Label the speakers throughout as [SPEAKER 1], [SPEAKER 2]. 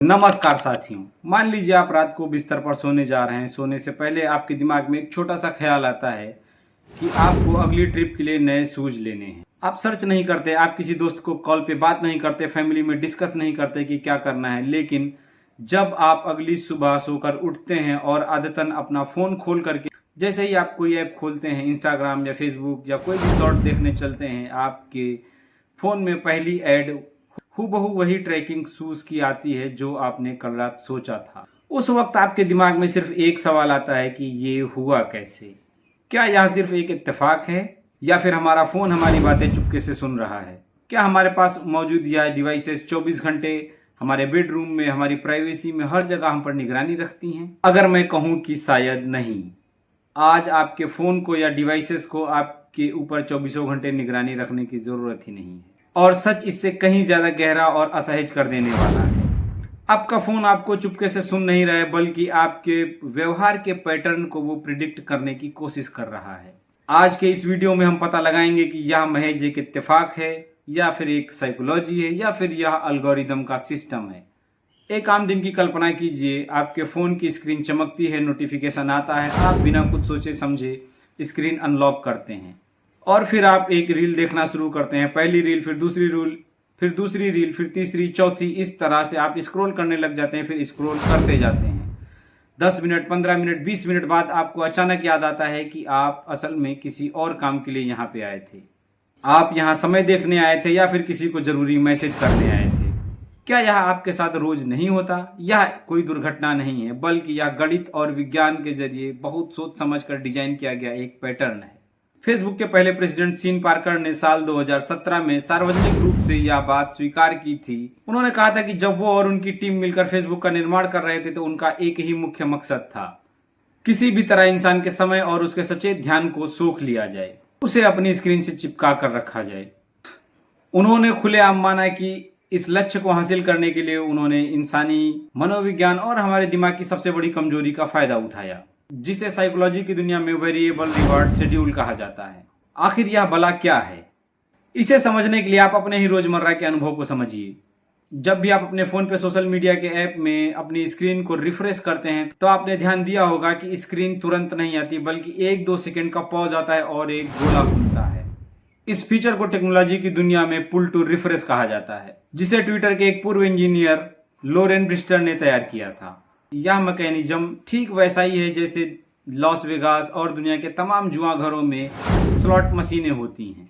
[SPEAKER 1] नमस्कार साथियों। मान लीजिए आप रात को बिस्तर पर सोने जा रहे हैं। सोने से पहले आपके दिमाग में एक छोटा सा ख्याल आता है कि आपको अगली ट्रिप के लिए नए शूज लेने हैं। आप सर्च नहीं करते, आप किसी दोस्त को कॉल पे बात नहीं करते, फैमिली में डिस्कस नहीं करते कि क्या करना है। लेकिन जब आप अगली सुबह सोकर उठते हैं और आदतन अपना फोन खोल करके जैसे ही आप कोई ऐप खोलते हैं, इंस्टाग्राम या फेसबुक या कोई भी शॉर्ट देखने चलते हैं, आपके फोन में पहली ऐड हूबहू वही ट्रैकिंग शूज की आती है जो आपने कल रात सोचा था। उस वक्त आपके दिमाग में सिर्फ एक सवाल आता है कि ये हुआ कैसे। क्या यह सिर्फ एक इत्तेफाक है या फिर हमारा फोन हमारी बातें चुपके से सुन रहा है? क्या हमारे पास मौजूद यह डिवाइसेस 24 घंटे हमारे बेडरूम में, हमारी प्राइवेसी में, हर जगह हम पर निगरानी रखती हैं? अगर मैं कहूं कि शायद नहीं, आज आपके फोन को या डिवाइसेस को आपके ऊपर 24 घंटे निगरानी रखने की जरूरत ही नहीं है। और सच इससे कहीं ज्यादा गहरा और असहज कर देने वाला है। आपका फोन आपको चुपके से सुन नहीं रहा है, बल्कि आपके व्यवहार के पैटर्न को वो प्रिडिक्ट करने की कोशिश कर रहा है। आज के इस वीडियो में हम पता लगाएंगे कि यह महज एक इत्तेफाक है या फिर एक साइकोलॉजी है या फिर यह एल्गोरिदम का सिस्टम है। एक आम दिन की कल्पना कीजिए, आपके फोन की स्क्रीन चमकती है, नोटिफिकेशन आता है, आप बिना कुछ सोचे समझे स्क्रीन अनलॉक करते हैं और फिर आप एक रील देखना शुरू करते हैं। पहली रील, फिर दूसरी रील, फिर दूसरी रील, फिर तीसरी, चौथी, इस तरह से आप स्क्रॉल करने लग जाते हैं। फिर स्क्रॉल करते जाते हैं। 10 मिनट, 15 मिनट, 20 मिनट बाद आपको अचानक याद आता है कि आप असल में किसी और काम के लिए यहाँ पे आए थे। आप यहाँ समय देखने आए थे या फिर किसी को जरूरी मैसेज करने आए थे। क्या यह आपके साथ रोज नहीं होता? यह कोई दुर्घटना नहीं है, बल्कि यह गणित और विज्ञान के जरिए बहुत सोच समझ कर डिजाइन किया गया एक पैटर्न है। फेसबुक के पहले प्रेसिडेंट सीन पार्कर ने साल 2017 में सार्वजनिक रूप से यह बात स्वीकार की थी। उन्होंने कहा था कि जब वो और उनकी टीम मिलकर फेसबुक का निर्माण कर रहे थे तो उनका एक ही मुख्य मकसद था, किसी भी तरह इंसान के समय और उसके सचेत ध्यान को सोख लिया जाए, उसे अपनी स्क्रीन से चिपका कर रखा जाए। उन्होंने खुलेआम माना कि इस लक्ष्य को हासिल करने के लिए उन्होंने इंसानी मनोविज्ञान और हमारे दिमाग की सबसे बड़ी कमजोरी का फायदा उठाया, जिसे साइकोलॉजी की दुनिया में वेरिएबल रिवार्ड शेड्यूल कहा जाता है। आखिर यह भला क्या है? इसे समझने के लिए आप अपने ही रोजमर्रा के अनुभव को समझिए। जब भी आप अपने फोन पे सोशल मीडिया के ऐप में अपनी स्क्रीन को रिफ्रेश करते हैं तो आपने ध्यान दिया होगा कि स्क्रीन तुरंत नहीं आती, बल्कि 1-2 सेकंड का पॉज आता है और एक गोला घूमता है। इस फीचर को टेक्नोलॉजी की दुनिया में पुल टू रिफ्रेश कहा जाता है, जिसे ट्विटर के एक पूर्व इंजीनियर लोरेन ब्रिस्टर ने तैयार किया था। यह मैकेनिज्म ठीक वैसा ही है जैसे लॉस वेगास और दुनिया के तमाम जुआ घरों में स्लॉट मशीनें होती हैं।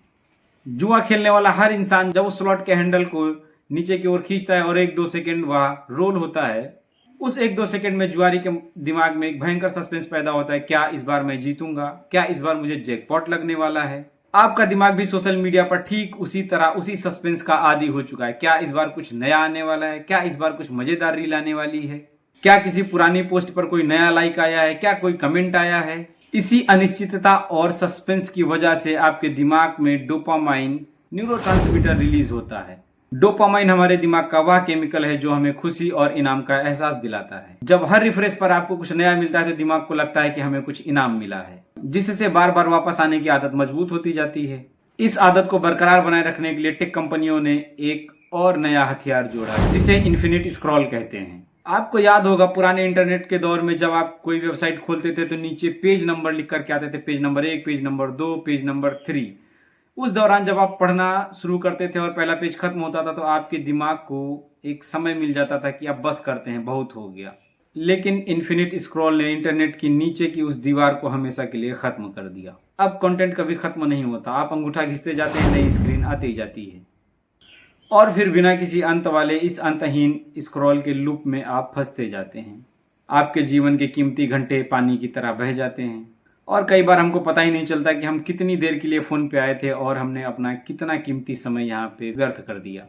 [SPEAKER 1] जुआ खेलने वाला हर इंसान जब उस स्लॉट के हैंडल को नीचे की ओर खींचता है और 1-2 सेकंड वह रोल होता है, उस 1-2 सेकंड में जुआरी के दिमाग में एक भयंकर सस्पेंस पैदा होता है। क्या इस बार मैं जीतूंगा? क्या इस बार मुझे जैकपॉट लगने वाला है? आपका दिमाग भी सोशल मीडिया पर ठीक उसी तरह उसी सस्पेंस का आदी हो चुका है। क्या इस बार कुछ नया आने वाला है? क्या इस बार कुछ मजेदार रील आने वाली है? क्या किसी पुरानी पोस्ट पर कोई नया लाइक आया है? क्या कोई कमेंट आया है? इसी अनिश्चितता और सस्पेंस की वजह से आपके दिमाग में डोपामाइन न्यूरोट्रांसमीटर रिलीज होता है। डोपामाइन हमारे दिमाग का वह केमिकल है जो हमें खुशी और इनाम का एहसास दिलाता है। जब हर रिफ्रेश पर आपको कुछ नया मिलता है तो दिमाग को लगता है कि हमें कुछ इनाम मिला है, जिससे बार बार वापस आने की आदत मजबूत होती जाती है। इस आदत को बरकरार बनाए रखने के लिए टेक कंपनियों ने एक और नया हथियार जोड़ा है, जिसे इन्फिनिट स्क्रॉल कहते हैं। आपको याद होगा पुराने इंटरनेट के दौर में जब आप कोई वेबसाइट खोलते थे तो नीचे पेज नंबर लिख करके आते थे, page number 1, page number 2, page number 3। उस दौरान जब आप पढ़ना शुरू करते थे और पहला पेज खत्म होता था तो आपके दिमाग को एक समय मिल जाता था कि अब बस करते हैं, बहुत हो गया। लेकिन इन्फिनिट स्क्रॉल ने इंटरनेट की नीचे की उस दीवार को हमेशा के लिए खत्म कर दिया। अब कंटेंट कभी खत्म नहीं होता, आप अंगूठा घिसते जाते हैं, नई स्क्रीन आती जाती है और फिर बिना किसी अंत वाले इस अंतहीन स्क्रॉल के लूप में आप फंसते जाते हैं। आपके जीवन के कीमती घंटे पानी की तरह बह जाते हैं और कई बार हमको पता ही नहीं चलता कि हम कितनी देर के लिए फोन पे आए थे और हमने अपना कितना कीमती समय यहाँ पे व्यर्थ कर दिया।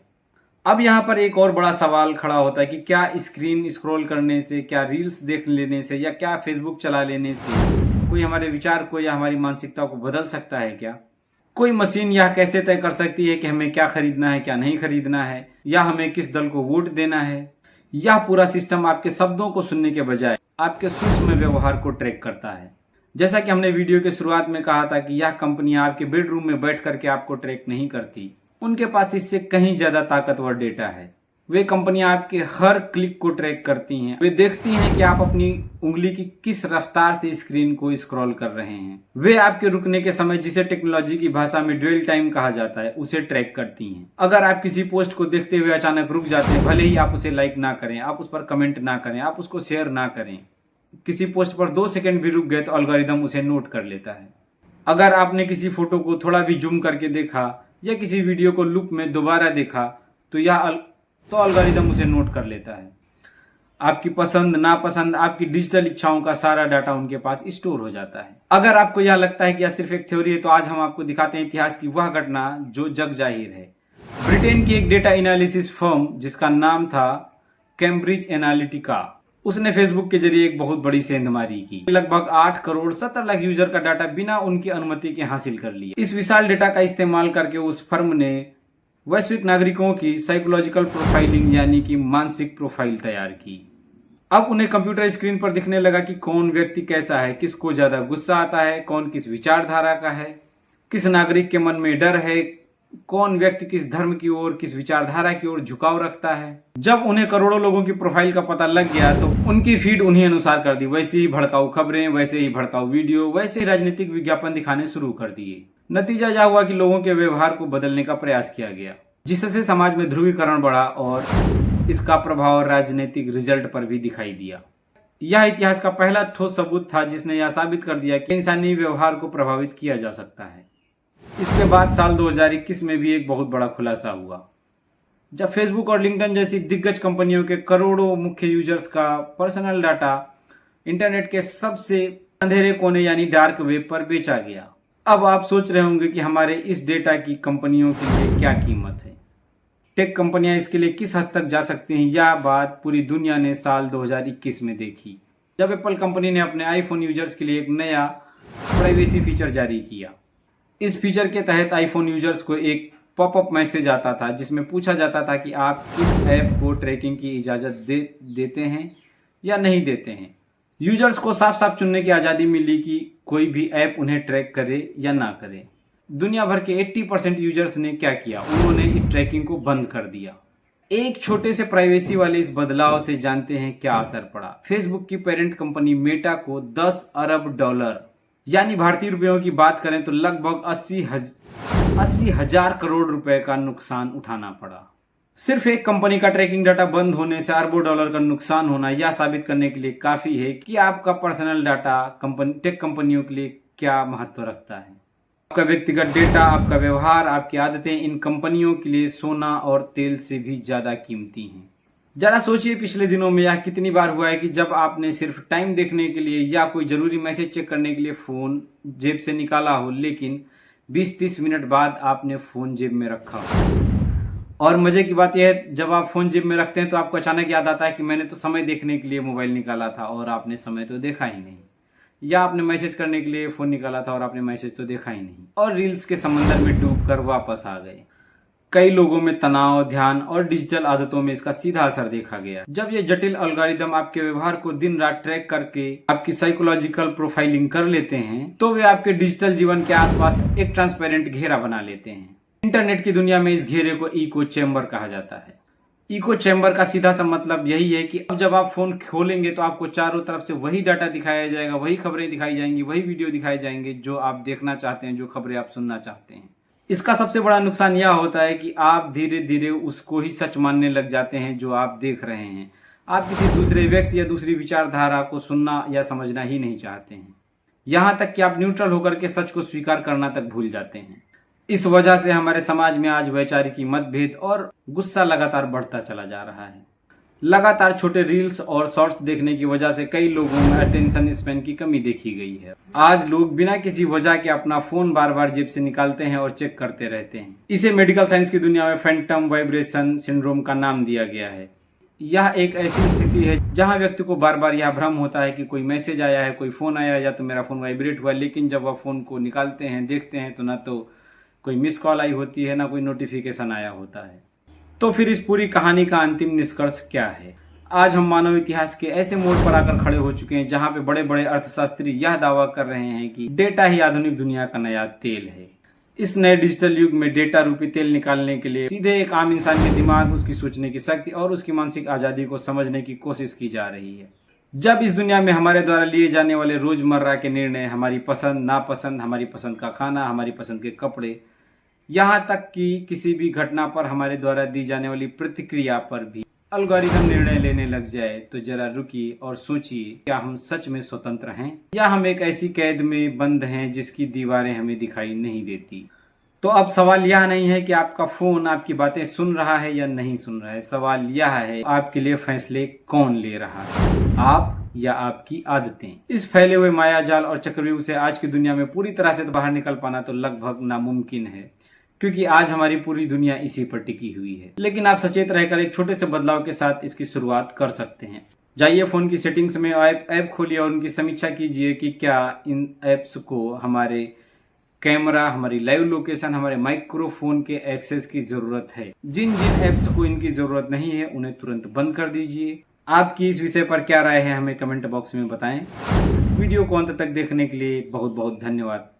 [SPEAKER 1] अब यहाँ पर एक और बड़ा सवाल खड़ा होता है कि क्या स्क्रीन स्क्रॉल करने से, क्या रील्स देख लेने से या क्या फेसबुक चला लेने से कोई हमारे विचार को या हमारी मानसिकता को बदल सकता है? क्या कोई मशीन यह कैसे तय कर सकती है कि हमें क्या खरीदना है, क्या नहीं खरीदना है, या हमें किस दल को वोट देना है? यह पूरा सिस्टम आपके शब्दों को सुनने के बजाय आपके सूक्ष्म व्यवहार को ट्रैक करता है। जैसा कि हमने वीडियो के शुरुआत में कहा था कि यह कंपनियां आपके बेडरूम में बैठ करके आपको ट्रैक नहीं करती, उनके पास इससे कहीं ज्यादा ताकतवर डेटा है। वे कंपनियां आपके हर क्लिक को ट्रैक करती हैं। वे देखती हैं कि आप अपनी उंगली की किस रफ्तार से स्क्रीन को स्क्रॉल कर रहे हैं। वे आपके रुकने के समय, जिसे टेक्नोलॉजी की भाषा में ड्वेल टाइम कहा जाता है, उसे ट्रैक करती हैं। अगर आप किसी पोस्ट को देखते हुए अचानक रुक जाते हैं, भले ही आप उसे लाइक ना करें, आप उस पर कमेंट ना करें, आप उसको शेयर ना करें, किसी पोस्ट पर 2 सेकंड भी रुक गए तो एल्गोरिदम उसे नोट कर लेता है। अगर आपने किसी फोटो को थोड़ा भी जूम करके देखा या किसी वीडियो को लूप में दोबारा देखा तो एल्गोरिदम उसे नोट कर लेता है। आपकी पसंद नापसंद, आपकी डिजिटल इच्छाओं का सारा डाटा उनके पास स्टोर हो जाता है। अगर आपको यह लगता है कि यह सिर्फ एक थ्योरी है, तो आज हम आपको दिखाते हैं इतिहास की वह घटना जो जग जाहिर है। ब्रिटेन की एक डेटा एनालिसिस फर्म जिसका नाम था कैम्ब्रिज एनालिटिका, उसने फेसबुक के जरिए एक बहुत बड़ी सेंधमारी की। लगभग 8 करोड़ 70 लाख यूजर का डाटा बिना उनकी अनुमति के हासिल कर लिया। इस विशाल डेटा का इस्तेमाल करके उस फर्म ने वैश्विक नागरिकों की साइकोलॉजिकल प्रोफाइलिंग यानी कि मानसिक प्रोफाइल तैयार की। अब उन्हें कंप्यूटर स्क्रीन पर दिखने लगा कि कौन व्यक्ति कैसा है, किसको ज्यादा गुस्सा आता है, कौन किस विचारधारा का है, किस नागरिक के मन में डर है, कौन व्यक्ति किस धर्म की ओर, किस विचारधारा की ओर झुकाव रखता है। जब उन्हें करोड़ों लोगों की प्रोफाइल का पता लग गया तो उनकी फीड उन्हीं अनुसार कर दी। वैसे ही भड़काऊ खबरें, वैसे ही भड़काऊ वीडियो, वैसे ही राजनीतिक विज्ञापन दिखाने शुरू कर दिए। नतीजा यह हुआ कि लोगों के व्यवहार को बदलने का प्रयास किया गया, जिससे समाज में ध्रुवीकरण बढ़ा और इसका प्रभाव राजनीतिक रिजल्ट पर भी दिखाई दिया। यह इतिहास का पहला ठोस सबूत था जिसने यह साबित कर दिया कि इंसानी व्यवहार को प्रभावित किया जा सकता है। इसके बाद साल 2021 में भी एक बहुत बड़ा खुलासा हुआ, जब फेसबुक और लिंक्डइन जैसी दिग्गज कंपनियों के करोड़ों मुख्य यूजर्स का पर्सनल डाटा इंटरनेट के सबसे अंधेरे कोने यानी डार्क वेब पर बेचा गया। अब आप सोच रहे होंगे कि हमारे इस डेटा की कंपनियों के लिए क्या कीमत है, टेक कंपनियां इसके लिए किस हद तक जा सकती हैं। यह बात पूरी दुनिया ने साल 2021 में देखी, जब एप्पल कंपनी ने अपने आईफोन यूजर्स के लिए एक नया प्राइवेसी फीचर जारी किया। इस फीचर के तहत आईफोन यूजर्स को एक पॉपअप मैसेज आता था जिसमें पूछा जाता था कि आप किस ऐप को ट्रैकिंग की इजाज़त देते हैं या नहीं देते हैं। यूजर्स को साफ साफ चुनने की आज़ादी मिली कि कोई भी ऐप उन्हें ट्रैक करे या ना करे। दुनिया भर के 80% यूजर्स ने क्या किया, उन्होंने इस ट्रैकिंग को बंद कर दिया। एक छोटे से प्राइवेसी वाले इस बदलाव से जानते हैं क्या असर पड़ा। फेसबुक की पेरेंट कंपनी मेटा को $10 अरब यानी भारतीय रुपयों की बात करें तो लगभग 80 हजार करोड़ रुपए का नुकसान उठाना पड़ा। सिर्फ एक कंपनी का ट्रैकिंग डाटा बंद होने से अरबों डॉलर का नुकसान होना यह साबित करने के लिए काफी है कि आपका पर्सनल डाटा टेक कंपनियों के लिए क्या महत्व रखता है। आपका व्यक्तिगत डेटा, आपका व्यवहार, आपकी आदतें इन कंपनियों के लिए सोना और तेल से भी ज्यादा कीमती हैं। जरा सोचिए, पिछले दिनों में यह कितनी बार हुआ है कि जब आपने सिर्फ टाइम देखने के लिए या कोई जरूरी मैसेज चेक करने के लिए फोन जेब से निकाला हो, लेकिन 20-30 मिनट बाद आपने फोन जेब में रखा हो। और मजे की बात यह है, जब आप फोन जेब में रखते हैं तो आपको अचानक याद आता है कि मैंने तो समय देखने के लिए मोबाइल निकाला था और आपने समय तो देखा ही नहीं, या आपने मैसेज करने के लिए फोन निकाला था और आपने मैसेज तो देखा ही नहीं, और रील्स के समंदर में डूबकर वापस आ गए। कई लोगों में तनाव, ध्यान और डिजिटल आदतों में इसका सीधा असर देखा गया। जब ये जटिल एल्गोरिदम आपके व्यवहार को दिन रात ट्रैक करके आपकी साइकोलॉजिकल प्रोफाइलिंग कर लेते हैं, तो वे आपके डिजिटल जीवन के आसपास एक ट्रांसपेरेंट घेरा बना लेते हैं। इंटरनेट की दुनिया में इस घेरे को इको चैम्बर कहा जाता है। इको चैम्बर का सीधा सा मतलब यही है कि अब जब आप फोन खोलेंगे तो आपको चारों तरफ से वही डाटा दिखाया जाएगा, वही खबरें दिखाई जाएंगी, वही वीडियो दिखाए जाएंगे जो आप देखना चाहते हैं, जो खबरें आप सुनना चाहते हैं। इसका सबसे बड़ा नुकसान यह होता है कि आप धीरे धीरे उसको ही सच मानने लग जाते हैं जो आप देख रहे हैं। आप किसी दूसरे व्यक्ति या दूसरी विचारधारा को सुनना या समझना ही नहीं चाहते हैं। यहाँ तक कि आप न्यूट्रल होकर के सच को स्वीकार करना तक भूल जाते हैं। इस वजह से हमारे समाज में आज वैचारिकी, मतभेद और गुस्सा लगातार बढ़ता चला जा रहा है। लगातार छोटे रील्स और शॉर्ट्स देखने की वजह से कई लोगों में अटेंशन स्पैन की कमी देखी गई है। आज लोग बिना किसी वजह के अपना फोन बार बार जेब से निकालते हैं और चेक करते रहते हैं। इसे मेडिकल साइंस की दुनिया में फैंटम वाइब्रेशन सिंड्रोम का नाम दिया गया है। यह एक ऐसी स्थिति है जहां व्यक्ति को बार बार यह भ्रम होता है कि कोई मैसेज आया है, कोई फोन आया या तो मेरा फोन वाइब्रेट हुआ, लेकिन जब वह फोन को निकालते हैं, देखते हैं तो ना तो कोई मिस कॉल आई होती है, ना कोई नोटिफिकेशन आया होता है। तो फिर इस पूरी कहानी का अंतिम निष्कर्ष क्या है? आज हम मानव इतिहास के ऐसे मोड़ पर आकर खड़े हो चुके हैं जहां पे बड़े बड़े अर्थशास्त्री यह दावा कर रहे हैं कि डेटा ही आधुनिक दुनिया का नया तेल है। इस नए डिजिटल युग में डेटा रूपी तेल निकालने के लिए सीधे एक आम इंसान के दिमाग, उसकी सोचने की शक्ति और उसकी मानसिक आजादी को समझने की कोशिश की जा रही है। जब इस दुनिया में हमारे द्वारा लिए जाने वाले रोजमर्रा के निर्णय, हमारी पसंद नापसंद, हमारी पसंद का खाना, हमारी पसंद के कपड़े, यहाँ तक कि किसी भी घटना पर हमारे द्वारा दी जाने वाली प्रतिक्रिया पर भी एल्गोरिथम निर्णय लेने लग जाए, तो जरा रुकिए और सोचिए, क्या हम सच में स्वतंत्र हैं या हम एक ऐसी कैद में बंद हैं जिसकी दीवारें हमें दिखाई नहीं देती। तो अब सवाल यह नहीं है कि आपका फोन आपकी बातें सुन रहा है या नहीं सुन रहा है, सवाल यह है आपके लिए फैसले कौन ले रहा है, आप या आपकी आदतें। इस फैले हुए मायाजाल और चक्रव्यूह से आज की दुनिया में पूरी तरह से बाहर निकल पाना तो लगभग नामुमकिन है, क्योंकि आज हमारी पूरी दुनिया इसी पर टिकी हुई है। लेकिन आप सचेत रहकर एक छोटे से बदलाव के साथ इसकी शुरुआत कर सकते हैं। जाइए फोन की सेटिंग्स में ऐप खोलिए और उनकी समीक्षा कीजिए कि क्या इन ऐप्स को हमारे कैमरा, हमारी लाइव लोकेशन, हमारे माइक्रोफोन के एक्सेस की जरूरत है। जिन जिन ऐप्स को इनकी जरूरत नहीं है उन्हें तुरंत बंद कर दीजिए। आपकी इस विषय पर क्या राय है हमें कमेंट बॉक्स में बताएं। वीडियो को अंत तक देखने के लिए बहुत बहुत धन्यवाद।